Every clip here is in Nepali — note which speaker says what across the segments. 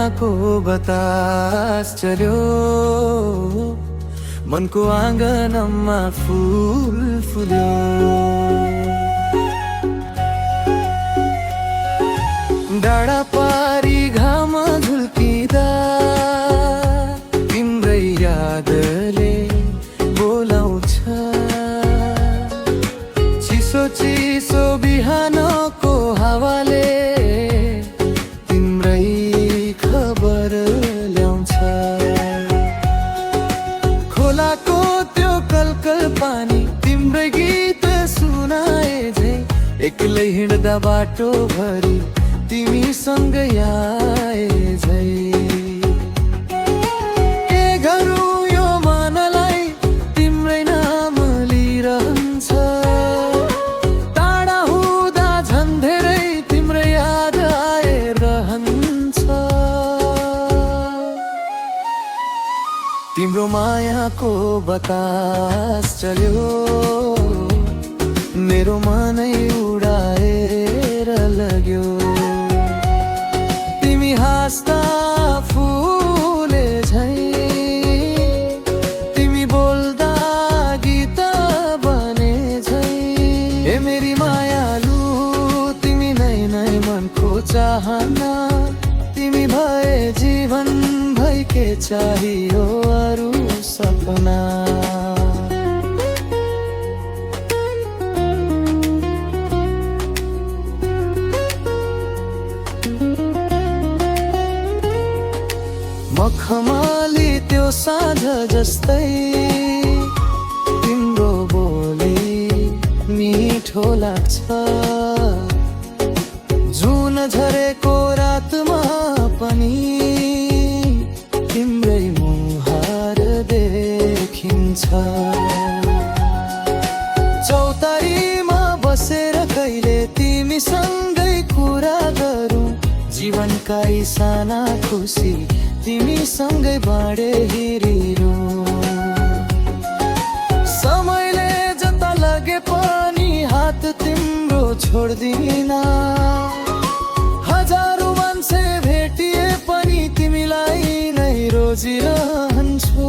Speaker 1: मायाको बतास चल्यो, मनको आँगनमा फूल फुल्यो। डाँडा पारी घाम झुल्किँदा तिम्रै यादले बोलाउँछ। चिसो चिसो बिहानको हावाले तिम्रै खबर ल्याउँछ। खोलाको त्यो कलकल पानी तिम्रै गीत सुनाए झै, एक्लै हिँड्दा बाटो भरि तिमी सँगै आए झै। के गरौँ यो मनलाई तिम्रै नाम लिइरहन्छ, टाढा हुँदा झन् धेरै तिम्रै याद आइरहन्छ। तिम्रो मायाको बतास चल्यो, मेरो मनै उडाएर लग्यो। तिमी हाँस्दा फुले झै, तिमी बोल्दा गीत बने झै। ए मेरी मायालु तिमी नै नै मनको चाहना, तिमी भए जीवन भई के चाहियो अरू सपना। मखमली त्यो साँझ जस्तै तिम्रो बोली मिठो लाग्छ। जुन झरेको रातमा पनि तिम्रै मुहार देखिन्छ। चौतारीमा बसेर कहिले तिमीसँगै कुरा गरौँ, जीवनका यी साना खुसी तिमी सँगै बाँडे हिँडिरौँ। समयले जता लगे पनि हात तिम्रो छोड्दिन। हजारौँ मान्छे भेटिए पनि तिमीलाई नै रोजिरहन्छु।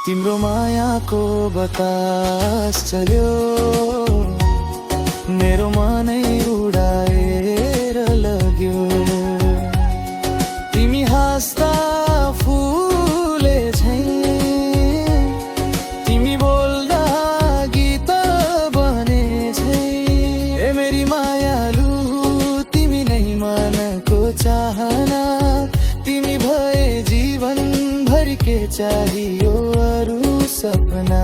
Speaker 1: तिम्रो मायाको बतास चल्यो, मेरो मनै उडाएर लग्यो। तिमी हाँस्दा फुले झै, तिमी बोल्दा गीत बने झै। ए मेरी मायालु तिमी नै मनको चाहना, तिमी भए जीवन भरि के चाहियो अरू सपना।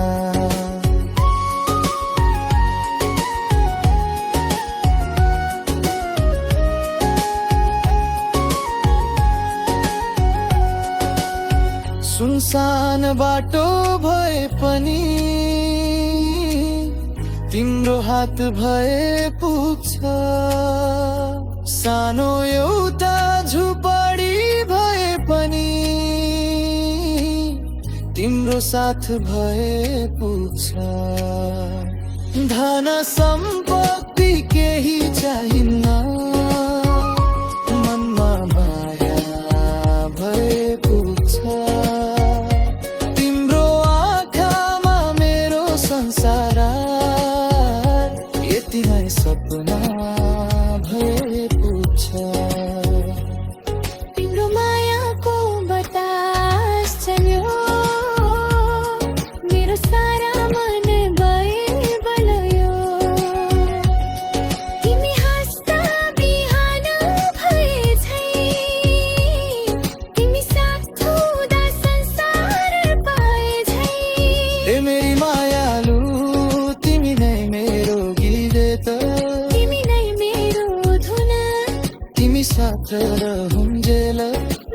Speaker 1: सुनसान बाटो भए पनि तिम्रो हात भए पुग्छ। सानो एउटा झुपडी भए पनि तिम्रो साथ भए पुग्छ। धन सम्पत्ति केही चाहिन्न, मनमा माया भए पुग्छ। तिम्रो आँखामा मेरो संसार यति नै सपना भए पुग्छ।
Speaker 2: तिम्रो मायाको बतास चल्यो, मेरो सारा मन भए बल्यो। तिमी हाँस्दा बिहान भए झै, तिमी साथ हुँदा संसार पाए झै।
Speaker 1: ए मेरी मायालु तिमी नै मेरो गीत,
Speaker 2: तिमी नै मेरो धुन,
Speaker 1: तिमी साथ रहूंजेल।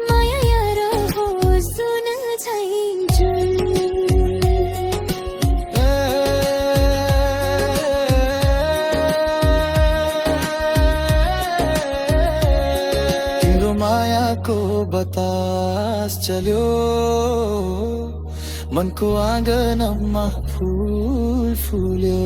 Speaker 2: माया रहोस् जुन छैन।
Speaker 1: तिम्रो मायाको बतास चल्यो, मनको आँगनमा फूल फुल्यो।